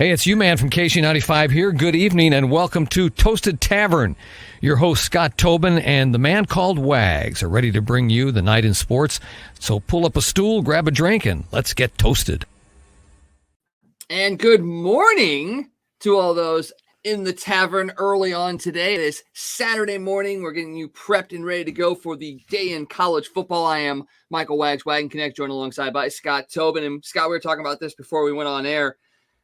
Hey, it's you, man, from KC95 here. Good evening and welcome to Toasted Tavern. Your host, Scott Tobin, and the man called Wags are ready to bring you the night in sports. So pull up a stool, grab a drink, and let's get toasted. And good morning to all those in the tavern early on today. It is Saturday morning. We're getting you prepped and ready to go for the day in college football. I am Michael Wags, Wagon Connect, joined alongside by Scott Tobin. And Scott, we were talking about this before we went on air.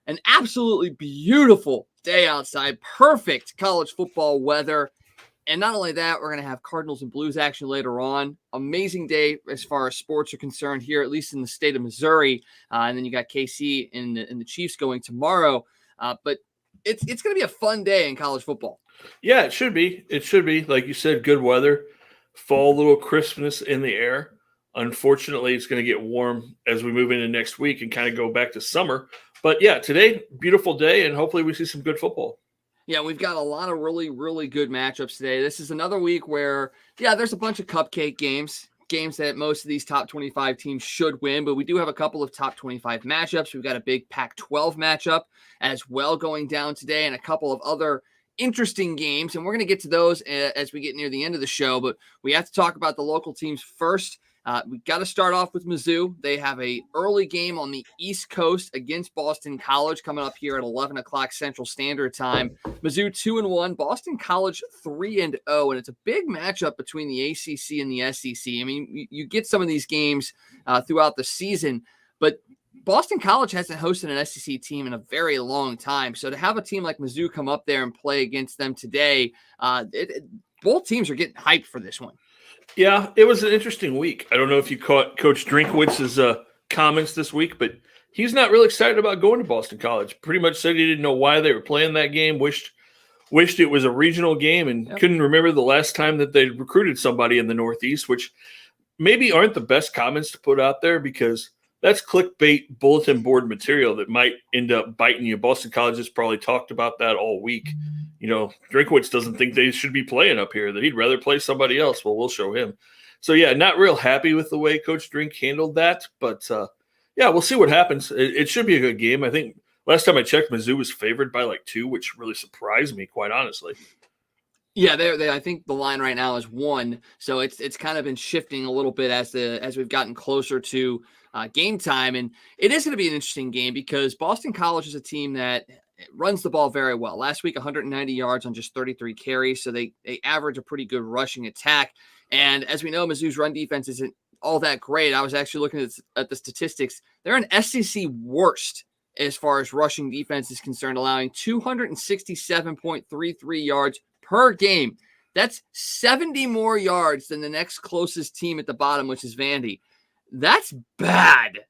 An absolutely beautiful day outside, perfect college football weather. And not only that, we're going to have Cardinals and Blues action later on. Amazing day as far as sports are concerned here, at least in the state of Missouri. And then you got KC and the Chiefs going tomorrow. But it's going to be a fun day in college football. Yeah, it should be. It should be. Like you said, good weather, fall, little crispness in the air. Unfortunately, it's going to get warm as we move into next week and kind of go back to summer. But yeah, today, beautiful day, and hopefully we see some good football. Yeah, we've got a lot of really, really good matchups today. This is another week where, there's a bunch of cupcake games that most of these top 25 teams should win, but we do have a couple of top 25 matchups. We've got a big Pac-12 matchup as well going down today and a couple of other interesting games, and we're going to get to those as we get near the end of the show, but we have to talk about the local teams first. We got to start off with Mizzou. They have a early game on the East Coast against Boston College coming up here at 11 o'clock Central Standard Time. Mizzou 2-1, Boston College 3-0, and it's a big matchup between the ACC and the SEC. I mean, you get some of these games throughout the season, but Boston College hasn't hosted an SEC team in a very long time. So to have a team like Mizzou come up there and play against them today, both teams are getting hyped for this one. Yeah, it was an interesting week. I don't know if you caught Coach Drinkwitz's comments this week, but he's not really excited about going to Boston College. Pretty much said he didn't know why they were playing that game, wished it was a regional game, and couldn't remember the last time that they recruited somebody in the Northeast, which maybe aren't the best comments to put out there because that's clickbait bulletin board material that might end up biting you. Boston College has probably talked about that all week. You know, Drinkwitz doesn't think they should be playing up here, that he'd rather play somebody else. Well, we'll show him. So, yeah, not real happy with the way Coach Drink handled that. But, we'll see what happens. It should be a good game. I think last time I checked, Mizzou was favored by like 2, which really surprised me, quite honestly. Yeah, I think the line right now is 1. So it's kind of been shifting a little bit as we've gotten closer to game time. And it is going to be an interesting game because Boston College is a team that runs the ball very well. Last week, 190 yards on just 33 carries. So they average a pretty good rushing attack. And as we know, Mizzou's run defense isn't all that great. I was actually looking at the statistics. They're an SEC worst as far as rushing defense is concerned, allowing 267.33 yards per game. That's 70 more yards than the next closest team at the bottom, which is Vandy. That's bad.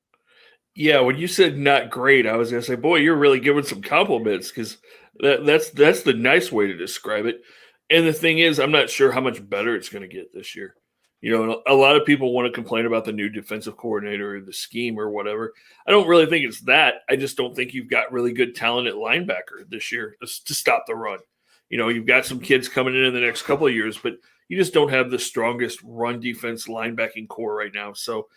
Yeah, when you said not great, I was going to say, boy, you're really giving some compliments because that's the nice way to describe it. And the thing is, I'm not sure how much better it's going to get this year. You know, a lot of people want to complain about the new defensive coordinator or the scheme or whatever. I don't really think it's that. I just don't think you've got really good talent at linebacker this year to stop the run. You know, you've got some kids coming in the next couple of years, but you just don't have the strongest run defense linebacking core right now. So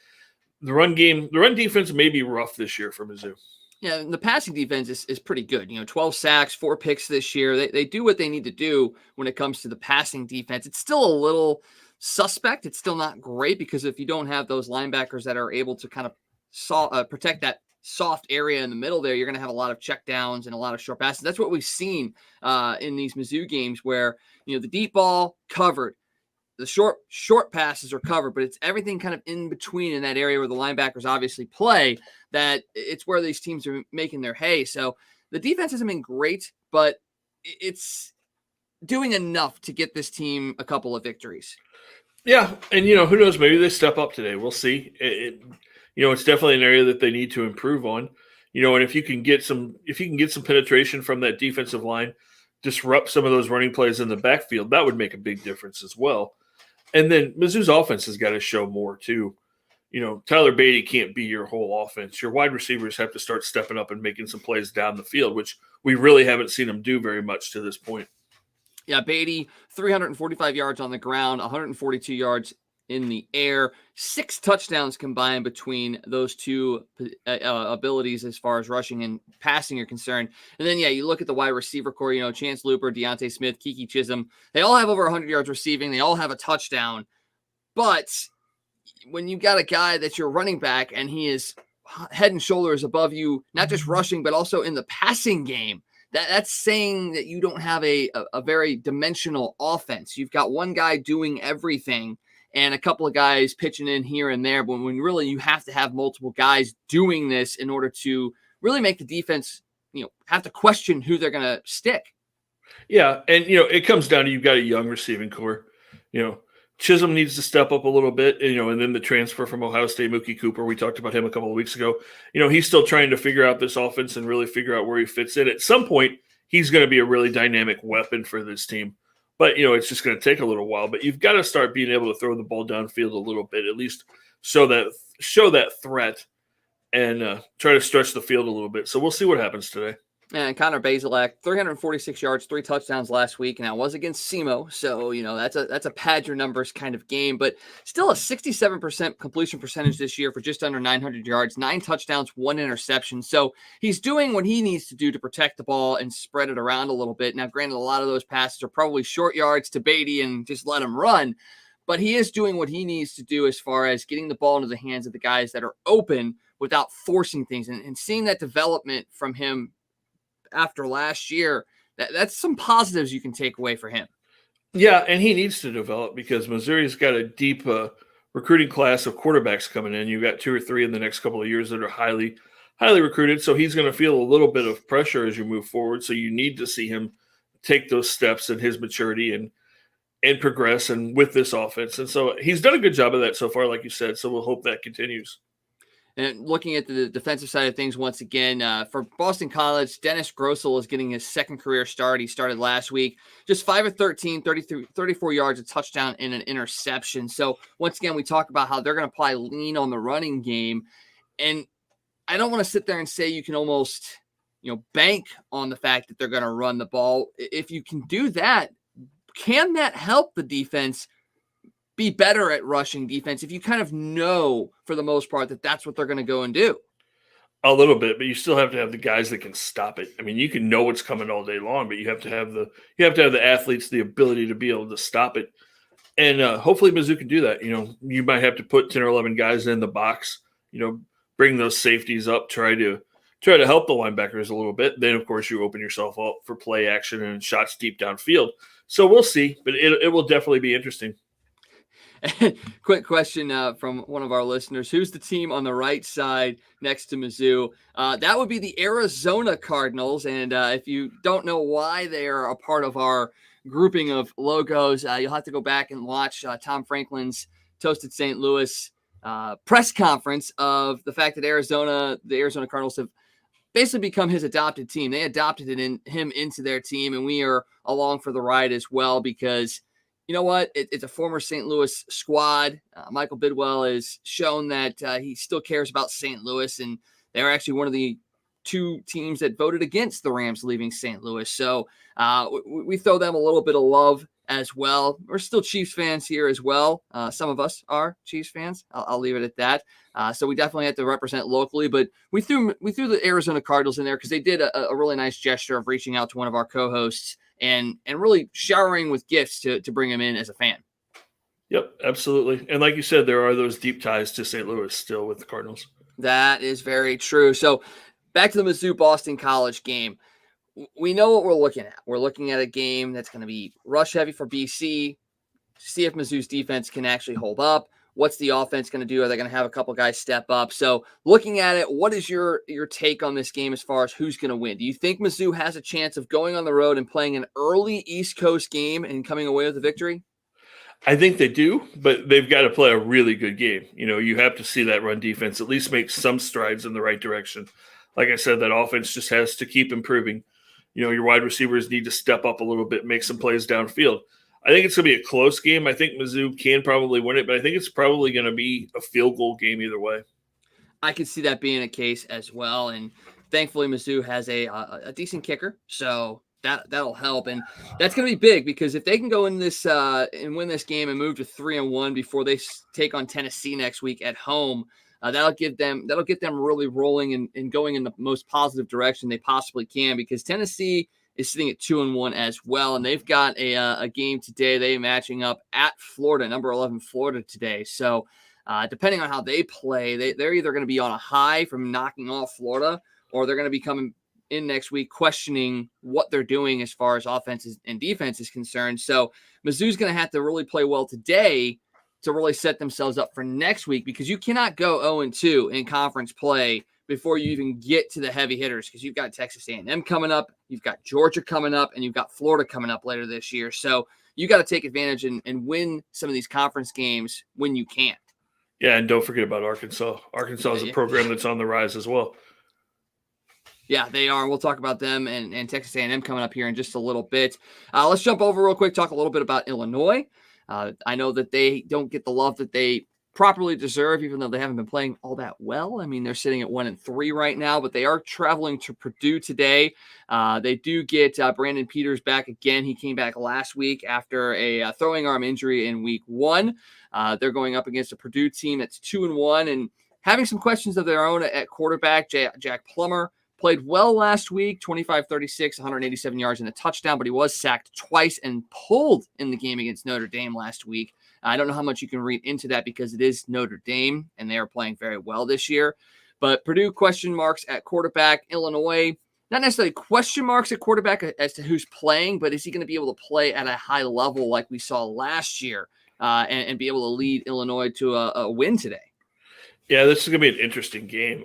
the run defense may be rough this year for Mizzou. Yeah, and the passing defense is pretty good. 12 sacks, 4 picks this year. They do what they need to do when it comes to the passing defense. It's still a little suspect. It's still not great because if you don't have those linebackers that are able to kind of protect that soft area in the middle there, you're going to have a lot of checkdowns and a lot of short passes. That's what we've seen in these Mizzou games where, the deep ball covered, the short passes are covered, but it's everything kind of in between in that area where the linebackers obviously play that it's where these teams are making their hay. So the defense hasn't been great, but it's doing enough to get this team a couple of victories. Yeah, and who knows? Maybe they step up today. We'll see. It's definitely an area that they need to improve on. And if you can get some penetration from that defensive line, disrupt some of those running plays in the backfield, that would make a big difference as well. And then Mizzou's offense has got to show more too. Tyler Beatty can't be your whole offense. Your wide receivers have to start stepping up and making some plays down the field, which we really haven't seen them do very much to this point. Yeah, Beatty, 345 yards on the ground, 142 yards in the air. 6 touchdowns combined between those two abilities as far as rushing and passing are concerned. And then, you look at the wide receiver core, Chance Looper, Deontay Smith, Kiki Chisholm. They all have over 100 yards receiving. They all have a touchdown. But when you got a guy that's your running back and he is head and shoulders above you, not just rushing, but also in the passing game, that's saying that you don't have a very dimensional offense. You've got one guy doing everything and a couple of guys pitching in here and there, but when really you have to have multiple guys doing this in order to really make the defense, have to question who they're going to stick. Yeah, and, it comes down to you've got a young receiving core. Chisholm needs to step up a little bit, and then the transfer from Ohio State, Mookie Cooper, we talked about him a couple of weeks ago. He's still trying to figure out this offense and really figure out where he fits in. At some point, he's going to be a really dynamic weapon for this team. But, it's just going to take a little while. But you've got to start being able to throw the ball downfield a little bit, at least show that threat and try to stretch the field a little bit. So we'll see what happens today. And Conor Basilak, 346 yards, 3 touchdowns last week, and that was against SEMO. So, that's a pad your numbers kind of game, but still a 67% completion percentage this year for just under 900 yards, 9 touchdowns, 1 interception. So he's doing what he needs to do to protect the ball and spread it around a little bit. Now, granted, a lot of those passes are probably short yards to Beatty and just let him run, but he is doing what he needs to do as far as getting the ball into the hands of the guys that are open without forcing things and seeing that development from him after last year. That's some positives you can take away for him. Yeah, and he needs to develop because Missouri's got a deep recruiting class of quarterbacks coming in. You've got 2 or 3 in the next couple of years that are highly, highly recruited. So he's going to feel a little bit of pressure as you move forward. So you need to see him take those steps in his maturity and progress and with this offense. And so he's done a good job of that so far, like you said. So we'll hope that continues. And looking at the defensive side of things, once again, for Boston College, Dennis Grossel is getting his second career start. He started last week, just 5 of 13, 34 yards, a touchdown, and an interception. So once again, we talk about how they're going to apply lean on the running game. And I don't want to sit there and say you can almost, bank on the fact that they're going to run the ball. If you can do that, can that help the defense be better at rushing defense if you kind of know for the most part that that's what they're going to go and do? A little bit, but you still have to have the guys that can stop it. I mean, you can know what's coming all day long, but you have to have the athletes, the ability to be able to stop it. And hopefully Mizzou can do that. You might have to put 10 or 11 guys in the box, bring those safeties up, try to help the linebackers a little bit. Then of course you open yourself up for play action and shots deep downfield. So we'll see, but it will definitely be interesting. Quick question from one of our listeners. Who's the team on the right side next to Mizzou? That would be the Arizona Cardinals. And if you don't know why they are a part of our grouping of logos, you'll have to go back and watch Tom Franklin's Toasted St. Louis press conference of the fact that the Arizona Cardinals have basically become his adopted team. They adopted him into their team, and we are along for the ride as well because you know what? It's a former St. Louis squad. Michael Bidwell has shown that he still cares about St. Louis, and they're actually one of the 2 teams that voted against the Rams leaving St. Louis. So we throw them a little bit of love as well. We're still Chiefs fans here as well. Some of us are Chiefs fans. I'll leave it at that. So we definitely have to represent locally, but we threw the Arizona Cardinals in there because they did a really nice gesture of reaching out to one of our co-hosts and really showering with gifts to bring him in as a fan. Yep, absolutely. And like you said, there are those deep ties to St. Louis still with the Cardinals. That is very true. So back to the Mizzou Boston College game. We know what we're looking at. We're looking at a game that's going to be rush heavy for BC. See if Mizzou's defense can actually hold up. What's the offense going to do? Are they going to have a couple guys step up? So looking at it, what is your take on this game as far as who's going to win? Do you think Mizzou has a chance of going on the road and playing an early East Coast game and coming away with a victory? I think they do, but they've got to play a really good game. You have to see that run defense at least make some strides in the right direction. Like I said, that offense just has to keep improving. Your wide receivers need to step up a little bit, make some plays downfield. I think it's going to be a close game. I think Mizzou can probably win it, but I think it's probably going to be a field goal game either way. I could see that being a case as well. And thankfully, Mizzou has a decent kicker. So that'll help. And that's going to be big because if they can go in this and win this game and move to 3-1 before they take on Tennessee next week at home, that'll get them really rolling and going in the most positive direction they possibly can, because Tennessee is sitting at 2-1 as well, and they've got a game today. They're matching up at Florida, number 11 Florida today. So depending on how they play, they're either going to be on a high from knocking off Florida, or they're going to be coming in next week questioning what they're doing as far as offense and defense is concerned. So Mizzou's going to have to really play well today to really set themselves up for next week, because you cannot go 0-2 in conference play before you even get to the heavy hitters, because you've got Texas A&M coming up, you've got Georgia coming up, and you've got Florida coming up later this year. So you got to take advantage and win some of these conference games when you can. Yeah, and don't forget about Arkansas. Arkansas is a program that's on the rise as well. Yeah, they are. We'll talk about them and Texas A&M coming up here in just a little bit. Let's jump over real quick, talk a little bit about Illinois. I know that they don't get the love that they properly deserve, even though they haven't been playing all that well. I mean, they're sitting at 1-3 right now, but they are traveling to Purdue today. They do get Brandon Peters back again. He came back last week after a throwing arm injury in week 1. They're going up against a Purdue team that's 2-1 and having some questions of their own at quarterback. Jack Plummer played well last week, 25-36, 187 yards and a touchdown, but he was sacked twice and pulled in the game against Notre Dame last week. I don't know how much you can read into that because it is Notre Dame, and they are playing very well this year. But Purdue, question marks at quarterback. Illinois, not necessarily question marks at quarterback as to who's playing, but is he going to be able to play at a high level like we saw last year and be able to lead Illinois to a win today? Yeah, this is going to be an interesting game.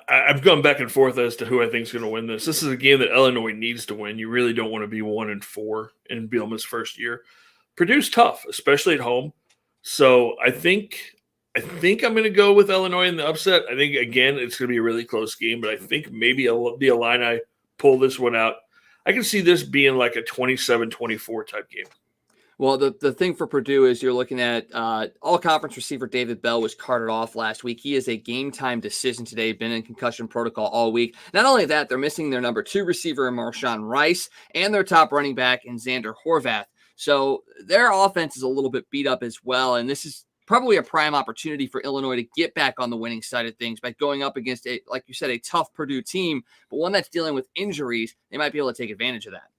I've gone back and forth as to who I think is going to win this. This is a game that Illinois needs to win. You really don't want to be 1-4 in Bielema's first year. Purdue's tough, especially at home. So I think I'm going to go with Illinois in the upset. I think, again, it's going to be a really close game, but I think maybe the Illini pull this one out. I can see this being like a 27-24 type game. Well, the thing for Purdue is you're looking at all-conference receiver David Bell was carted off last week. He is a game-time decision today, been in concussion protocol all week. Not only that, they're missing their number 2 receiver in Marshawn Rice and their top running back in Xander Horvath. So their offense is a little bit beat up as well, and this is probably a prime opportunity for Illinois to get back on the winning side of things by going up against, like you said, a tough Purdue team, but one that's dealing with injuries. They might be able to take advantage of that.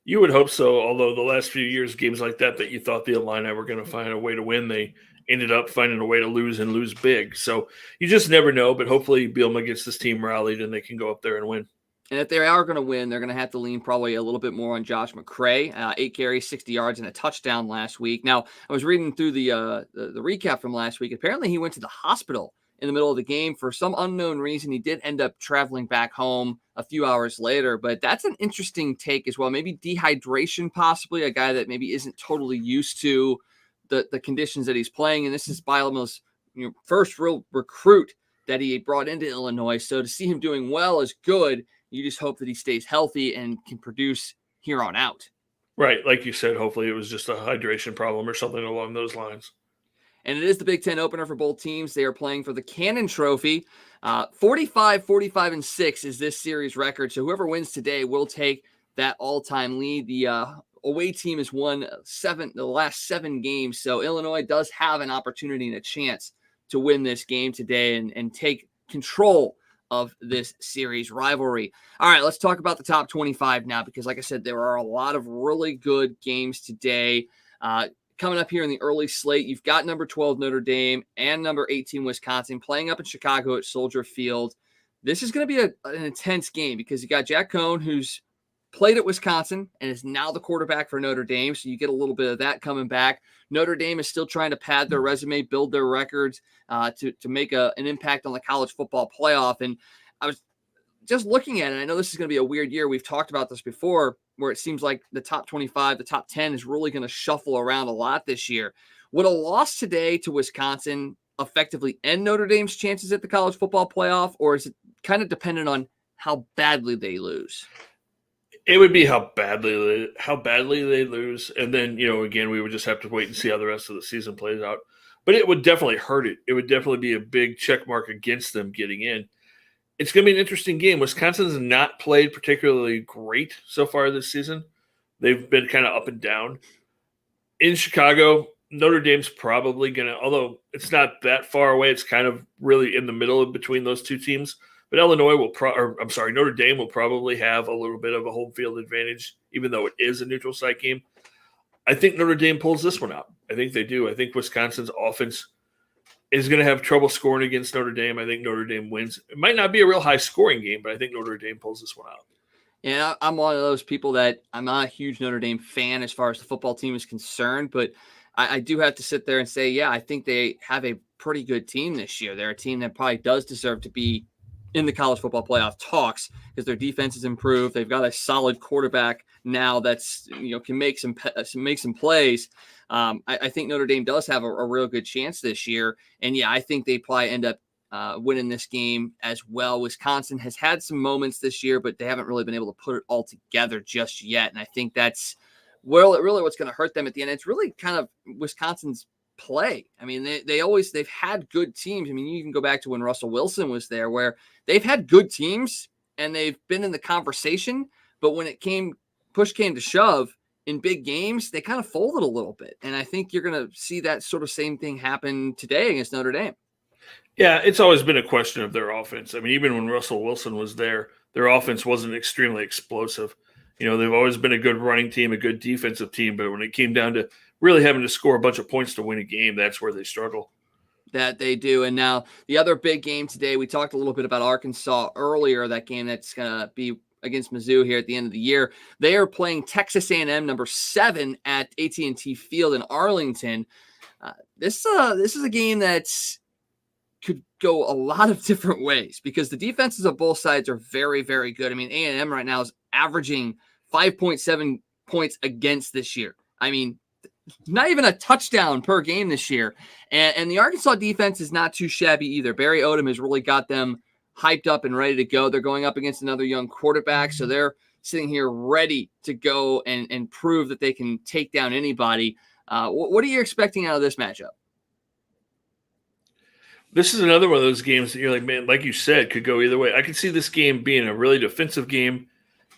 You would hope so, although the last few years, games like that you thought the Illini were going to find a way to win, they ended up finding a way to lose and lose big. So you just never know, but hopefully Bielema gets this team rallied and they can go up there and win. And if they are going to win, they're going to have to lean probably a little bit more on Josh McCray. 8 carries, 60 yards, and a touchdown last week. Now, I was reading through the recap from last week. Apparently, he went to the hospital in the middle of the game for some unknown reason. He did end up traveling back home a few hours later, but that's an interesting take as well. Maybe dehydration, possibly a guy that maybe isn't totally used to the conditions that he's playing. And this is Bielema's first real recruit that he brought into Illinois. So to see him doing well is good. You just hope that he stays healthy and can produce here on out. Right. Like you said, hopefully it was just a hydration problem or something along those lines. And it is the Big Ten opener for both teams. They are playing for the Cannon Trophy. 45-6 is this series record. So whoever wins today will take that all-time lead. The away team has won the last 7 games. So Illinois does have an opportunity and a chance to win this game today and take control of this series rivalry. All right, let's talk about the top 25 now, because like I said, there are a lot of really good games today. Coming up here in the early slate, you've got number 12 Notre Dame and number 18 Wisconsin playing up in Chicago at Soldier Field. This is going to be an intense game because you got Jack Cohn, who's played at Wisconsin and is now the quarterback for Notre Dame. So you get a little bit of that coming back. Notre Dame is still trying to pad their resume, build their records to make an impact on the college football playoff. And I was just looking at it. I know this is going to be a weird year. We've talked about this before, where it seems like the top 25, the top 10 is really going to shuffle around a lot this year. Would a loss today to Wisconsin effectively end Notre Dame's chances at the college football playoff, or is it kind of dependent on how badly they lose? It would be how badly they lose. And then, again, we would just have to wait and see how the rest of the season plays out. But it would definitely hurt it. It would definitely be a big check mark against them getting in. It's going to be an interesting game. Wisconsin's not played particularly great so far this season. They've been kind of up and down. In Chicago, Notre Dame's probably going to, although it's not that far away, it's kind of really in the middle of between those two teams. But Notre Dame will probably have a little bit of a home field advantage, even though it is a neutral site game. I think Notre Dame pulls this one out. I think they do. I think Wisconsin's offense is going to have trouble scoring against Notre Dame. I think Notre Dame wins. It might not be a real high-scoring game, but I think Notre Dame pulls this one out. Yeah, I'm one of those people that I'm not a huge Notre Dame fan as far as the football team is concerned, but I do have to sit there and say, yeah, I think they have a pretty good team this year. They're a team that probably does deserve to be in the college football playoff talks because their defense has improved. They've got a solid quarterback now that's, can make some plays. I think Notre Dame does have a real good chance this year. And yeah, I think they probably end up winning this game as well. Wisconsin has had some moments this year, but they haven't really been able to put it all together just yet. And I think that's really what's going to hurt them at the end. It's really kind of Wisconsin's play. I mean, they've had good teams. I mean, you can go back to when Russell Wilson was there, where they've had good teams and they've been in the conversation. But when push came to shove in big games, they kind of folded a little bit. And I think you're going to see that sort of same thing happen today against Notre Dame. Yeah, it's always been a question of their offense. I mean, even when Russell Wilson was there, their offense wasn't extremely explosive. They've always been a good running team, a good defensive team, but when it came down to really having to score a bunch of points to win a game, that's where they struggle. That they do. And now the other big game today, we talked a little bit about Arkansas earlier, that game that's going to be against Mizzou here at the end of the year. They are playing Texas A&M number 7 at AT&T Field in Arlington. This is a game that's could go a lot of different ways because the defenses of both sides are very, very good. I mean, A&M right now is averaging 5.7 points against this year. I mean, not even a touchdown per game this year. And the Arkansas defense is not too shabby either. Barry Odom has really got them hyped up and ready to go. They're going up against another young quarterback, so they're sitting here ready to go and prove that they can take down anybody. What are you expecting out of this matchup? This is another one of those games that you're like, man, like you said, could go either way. I could see this game being a really defensive game,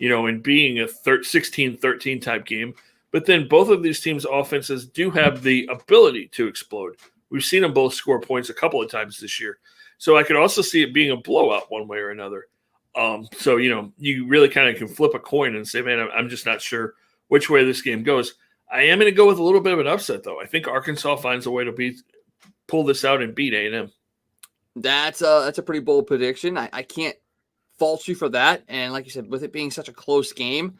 and being a 16-13 type game. But then both of these teams' offenses do have the ability to explode. We've seen them both score points a couple of times this year. So I could also see it being a blowout one way or another. So, you really kind of can flip a coin and say, man, I'm just not sure which way this game goes. I am going to go with a little bit of an upset, though. I think Arkansas finds a way to pull this out and beat A&M. That's a pretty bold prediction. I can't fault you for that. And like you said, with it being such a close game,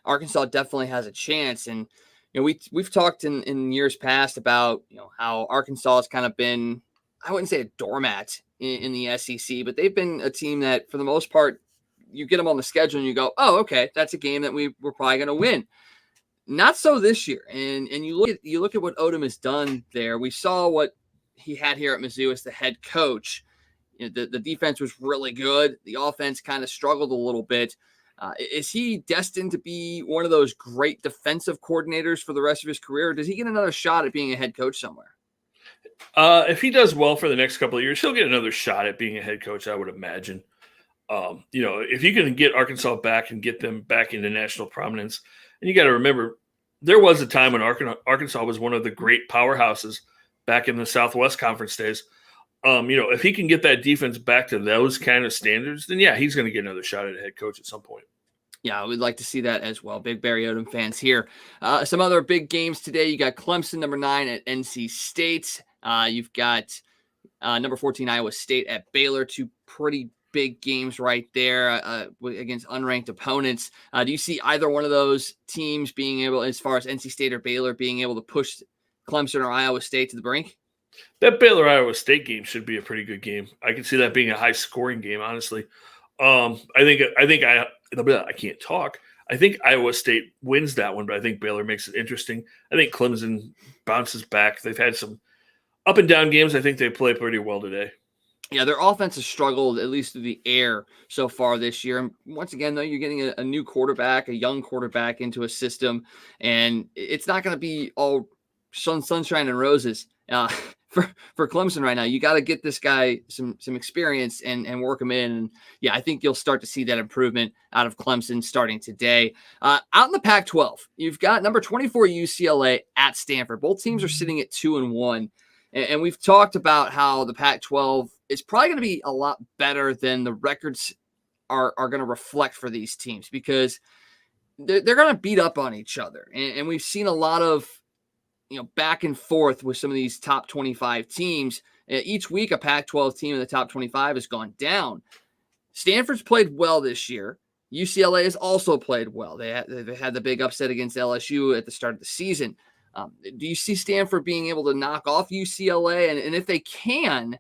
Arkansas definitely has a chance. And we've talked in years past about how Arkansas has kind of been, I wouldn't say a doormat in the SEC, but they've been a team that for the most part, you get them on the schedule and you go, oh, okay, that's a game that we're probably going to win. Not so this year. And you look at what Odom has done there. We saw what he had here at Mizzou as the head coach. The defense was really good. The offense kind of struggled a little bit. Is he destined to be one of those great defensive coordinators for the rest of his career? Or does he get another shot at being a head coach somewhere? If he does well for the next couple of years, he'll get another shot at being a head coach, I would imagine. If you can get Arkansas back and get them back into national prominence, and you got to remember, there was a time when Arkansas was one of the great powerhouses back in the Southwest Conference days. If he can get that defense back to those kind of standards, then yeah, he's going to get another shot at a head coach at some point. Yeah, I would like to see that as well. Big Barry Odom fans here. Some other big games today. You got Clemson, number 9 at NC State. You've got number 14, Iowa State at Baylor. 2 pretty big games right there against unranked opponents. Do you see either one of those teams being able, as far as NC State or Baylor, being able to push Clemson or Iowa State to the brink? That Baylor-Iowa State game should be a pretty good game. I can see that being a high-scoring game, honestly. I can't talk. I think Iowa State wins that one, but I think Baylor makes it interesting. I think Clemson bounces back. They've had some up and down games. I think they play pretty well today. Yeah, their offense has struggled, at least through the air so far this year. And once again, though, you're getting a new quarterback, a young quarterback into a system, and it's not going to be all sunshine and roses for Clemson right now. You got to get this guy some experience and work him in. And yeah, I think you'll start to see that improvement out of Clemson starting today. Out in the Pac-12, you've got number 24 UCLA at Stanford. Both teams are sitting at 2-1. And we've talked about how the Pac-12 is probably going to be a lot better than the records are going to reflect for these teams, because they're going to beat up on each other. And we've seen a lot of, back and forth with some of these top 25 teams. Each week, a Pac-12 team in the top 25 has gone down. Stanford's played well this year. UCLA has also played well. They've had the big upset against LSU at the start of the season. Do you see Stanford being able to knock off UCLA? And if they can,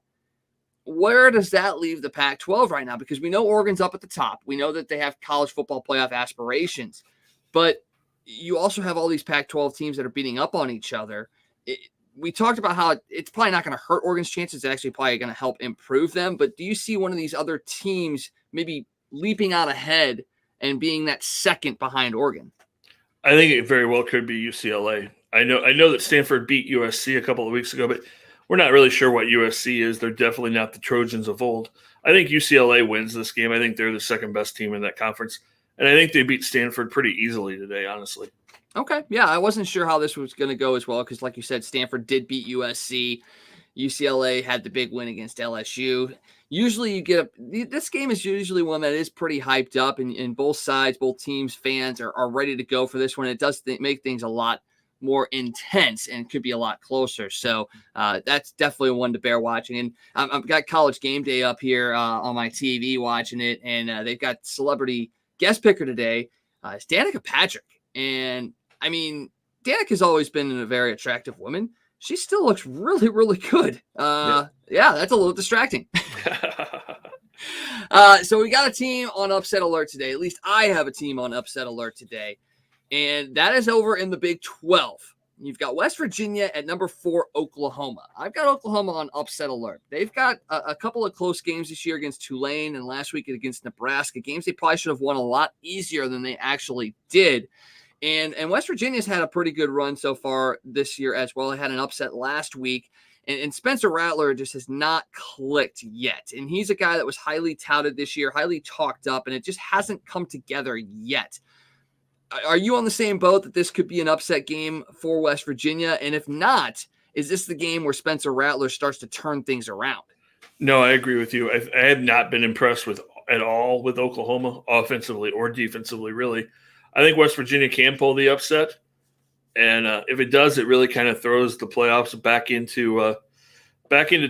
where does that leave the Pac-12 right now? Because we know Oregon's up at the top. We know that they have college football playoff aspirations. But you also have all these Pac-12 teams that are beating up on each other. We talked about how it's probably not going to hurt Oregon's chances. It's actually probably going to help improve them. But do you see one of these other teams maybe leaping out ahead and being that second behind Oregon? I think it very well could be UCLA. I know that Stanford beat USC a couple of weeks ago, but we're not really sure what USC is. They're definitely not the Trojans of old. I think UCLA wins this game. I think they're the second best team in that conference. And I think they beat Stanford pretty easily today, honestly. Okay. Yeah, I wasn't sure how this was going to go as well, because like you said, Stanford did beat USC. UCLA had the big win against LSU. Usually this game is usually one that is pretty hyped up, and both sides, both teams, fans are ready to go for this one. It does make things a lot more intense and could be a lot closer. So that's definitely one to bear watching. And I've got College Game Day up here on my TV watching it, and they've got celebrity guest picker today. It's Danica Patrick. And I mean, Danica has always been a very attractive woman. She still looks really, really good. Yeah, that's a little distracting. So we got a team on upset alert today. At least I have a team on upset alert today. And that is over in the Big 12. You've got West Virginia at number 4, Oklahoma. I've got Oklahoma on upset alert. They've got a couple of close games this year against Tulane and last week against Nebraska, games they probably should have won a lot easier than they actually did. And West Virginia's had a pretty good run so far this year as well. They had an upset last week. And Spencer Rattler just has not clicked yet. And he's a guy that was highly touted this year, highly talked up, and it just hasn't come together yet. Are you on the same boat that this could be an upset game for West Virginia? And if not, is this the game where Spencer Rattler starts to turn things around? No, I agree with you. I have not been impressed at all with Oklahoma, offensively or defensively, really. I think West Virginia can pull the upset. And if it does, it really kind of throws the playoffs back into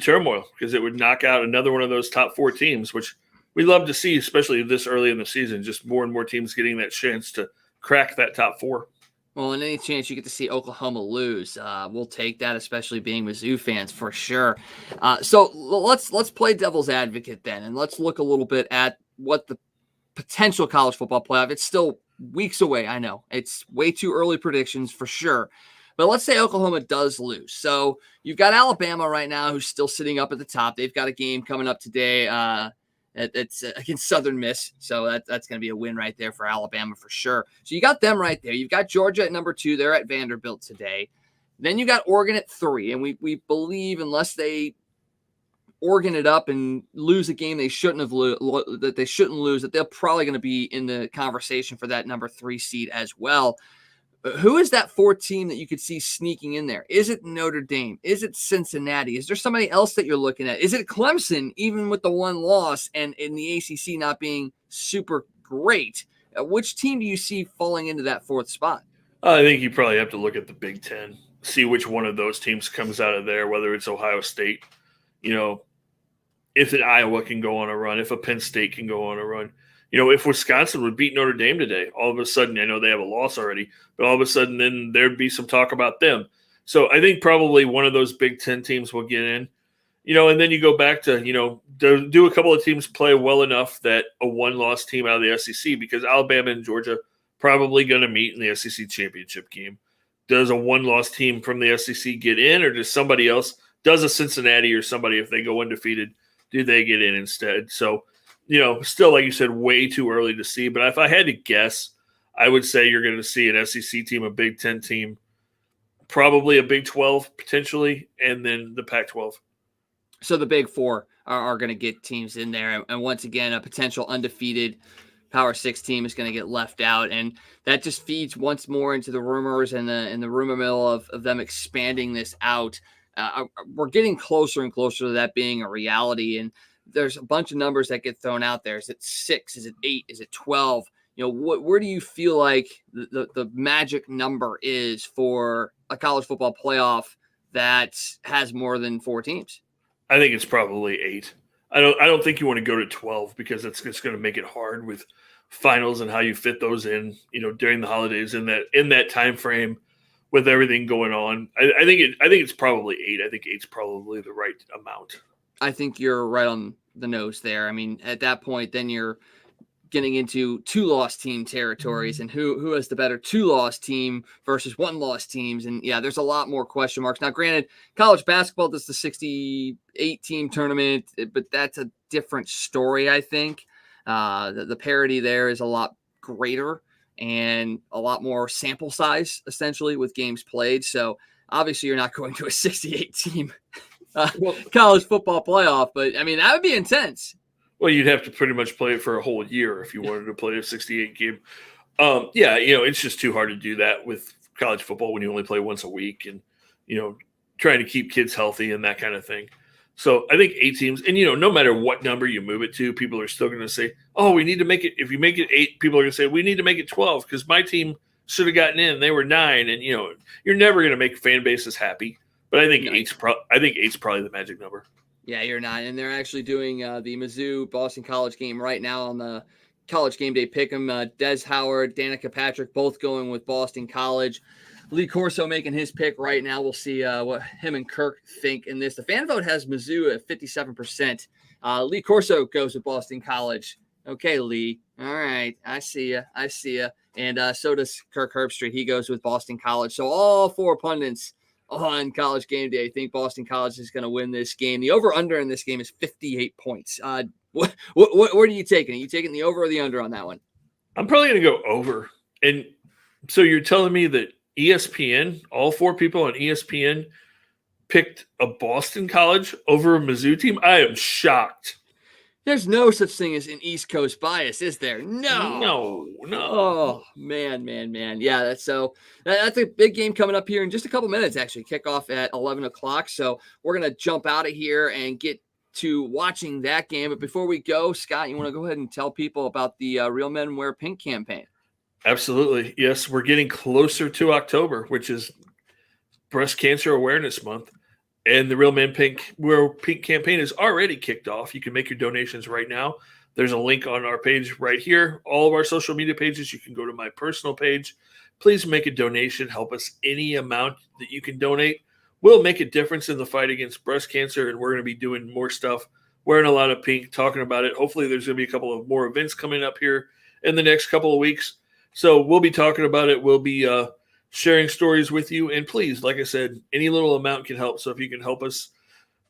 turmoil, because it would knock out another one of those top 4 teams, which we love to see, especially this early in the season, just more and more teams getting that chance to crack that top 4. Well, and any chance you get to see Oklahoma lose, we'll take that, especially being Mizzou fans for sure. So let's play devil's advocate then, and let's look a little bit at what the potential college football playoff. It's still weeks away. I know it's way too early predictions for sure, but let's say Oklahoma does lose. So you've got Alabama right now, who's still sitting up at the top. They've got a game coming up today. It's against Southern Miss, so that's going to be a win right there for Alabama for sure. So you got them right there. You've got Georgia at number 2. They're at Vanderbilt today. Then you got Oregon at 3, and we believe, unless they Oregon it up and lose a game they shouldn't have that they're probably going to be in the conversation for that number 3 seed as well. Who is that 4th team that you could see sneaking in there? Is it Notre Dame? Is it Cincinnati? Is there somebody else that you're looking at? Is it Clemson, even with the 1 loss and in the ACC not being super great? Which team do you see falling into that 4th spot? I think you probably have to look at the Big Ten, see which one of those teams comes out of there, whether it's Ohio State, if an Iowa can go on a run, if a Penn State can go on a run. If Wisconsin would beat Notre Dame today, all of a sudden, I know they have a loss already, but all of a sudden then there'd be some talk about them. So I think probably one of those Big Ten teams will get in, and then you go back to, do a couple of teams play well enough that a 1-loss team out of the SEC, because Alabama and Georgia probably going to meet in the SEC championship game. Does a 1-loss team from the SEC get in, or does somebody else, does a Cincinnati or somebody, if they go undefeated, do they get in instead? So, still, like you said, way too early to see. But if I had to guess, I would say you're going to see an SEC team, a Big Ten team, probably a Big 12 potentially, and then the Pac-12. So the Big Four are going to get teams in there. And once again, a potential undefeated Power 6 team is going to get left out. And that just feeds once more into the rumors and the rumor mill of them expanding this out. We're getting closer and closer to that being a reality. And there's a bunch of numbers that get thrown out there. Is it 6? Is it 8? Is it 12? Where do you feel like the magic number is for a college football playoff that has more than 4 teams? I think it's probably 8. I don't think you want to go to 12 because it's going to make it hard with finals and how you fit those in, during the holidays in that time frame with everything going on. I think it's probably 8. I think 8's probably the right amount. I think you're right on the nose there. I mean, at that point, then you're getting into 2-loss team territories and who has the better 2-loss team versus 1-loss teams. And yeah, there's a lot more question marks. Now, granted, college basketball does the 68 team tournament, but that's a different story. I think the parity there is a lot greater and a lot more sample size essentially with games played. So obviously you're not going to a 68 team college football playoff, but I mean, that would be intense. Well, you'd have to pretty much play it for a whole year if you wanted to play a 68 game. It's just too hard to do that with college football when you only play once a week and, trying to keep kids healthy and that kind of thing. So I think 8 teams, and, no matter what number you move it to, people are still going to say, oh, we need to make it. If you make it 8, people are going to say, we need to make it 12 because my team should have gotten in. They were 9. And, you're never going to make fan bases happy. But I think 8's probably the magic number. Yeah, you're not. And they're actually doing the Mizzou Boston College game right now on the College Game Day Pick'em. Des Howard, Danica Patrick, both going with Boston College. Lee Corso making his pick right now. We'll see what him and Kirk think in this. The fan vote has Mizzou at 57%. Lee Corso goes with Boston College. Okay, Lee. All right. I see ya. And so does Kirk Herbstreit. He goes with Boston College. So all 4 pundits on College Game Day, I think Boston College is going to win this game. The over-under in this game is 58 points. What are you taking? Are you taking the over or the under on that one? I'm probably going to go over. And so you're telling me that ESPN, all 4 people on ESPN, picked a Boston College over a Mizzou team? I am shocked. There's no such thing as an East Coast bias, is there? No. Oh, man. Yeah, that's a big game coming up here in just a couple minutes, actually. Kickoff at 11 o'clock. So we're going to jump out of here and get to watching that game. But before we go, Scott, you want to go ahead and tell people about the Real Men Wear Pink campaign? Absolutely. Yes, we're getting closer to October, which is Breast Cancer Awareness Month. And the Real Men Wear Pink campaign is already kicked off. You can make your donations right now. There's a link on our page right here. All of our social media pages. You can go to my personal page. Please make a donation. Help us any amount that you can donate. Will make a difference in the fight against breast cancer, and we're going to be doing more stuff, wearing a lot of pink, talking about it. Hopefully there's going to be a couple of more events coming up here in the next couple of weeks. So we'll be talking about it. We'll be sharing stories with you. And please, like I said, any little amount can help. So if you can help us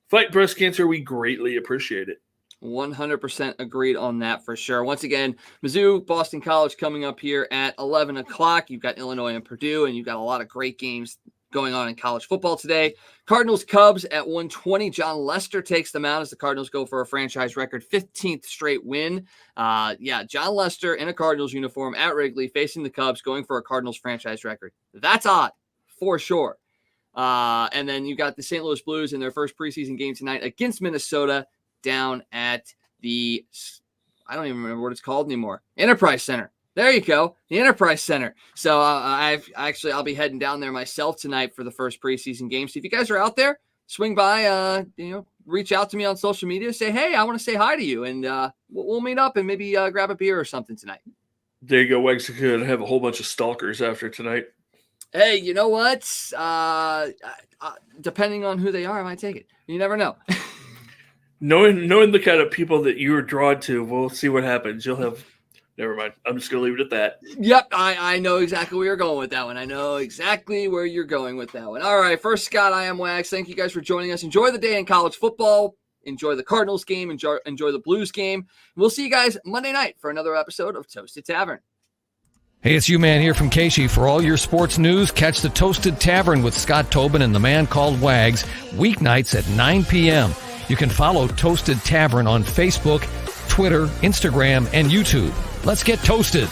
fight breast cancer, we greatly appreciate it. 100% agreed on that for sure. Once again, Mizzou, Boston College coming up here at 11 o'clock. You've got Illinois and Purdue, and you've got a lot of great games going on in college football today. Cardinals Cubs at 1:20. John Lester takes them out as the Cardinals go for a franchise record 15th straight win. John Lester in a Cardinals uniform at Wrigley facing the Cubs going for a Cardinals franchise record. That's odd for sure. And then you got the St. Louis Blues in their first preseason game tonight against Minnesota down at the, I don't even remember what it's called anymore, Enterprise Center. There you go, the Enterprise Center. So I'll be heading down there myself tonight for the first preseason game. So if you guys are out there, swing by, reach out to me on social media, say, hey, I want to say hi to you, and we'll meet up and maybe grab a beer or something tonight. There you go, Wags. I could have a whole bunch of stalkers after tonight. Hey, you know what? Depending on who they are, I might take it. You never know. Knowing the kind of people that you were drawn to, we'll see what happens. You'll have. Never mind. I'm just going to leave it at that. Yep. I know exactly where you're going with that one. All right. First, Scott, I am Wags. Thank you guys for joining us. Enjoy the day in college football. Enjoy the Cardinals game. Enjoy the Blues game. We'll see you guys Monday night for another episode of Toasted Tavern. Hey, it's U-Man here from Casey. For all your sports news, catch the Toasted Tavern with Scott Tobin and the man called Wags, weeknights at 9 p.m. You can follow Toasted Tavern on Facebook, Twitter, Instagram, and YouTube. Let's get toasted.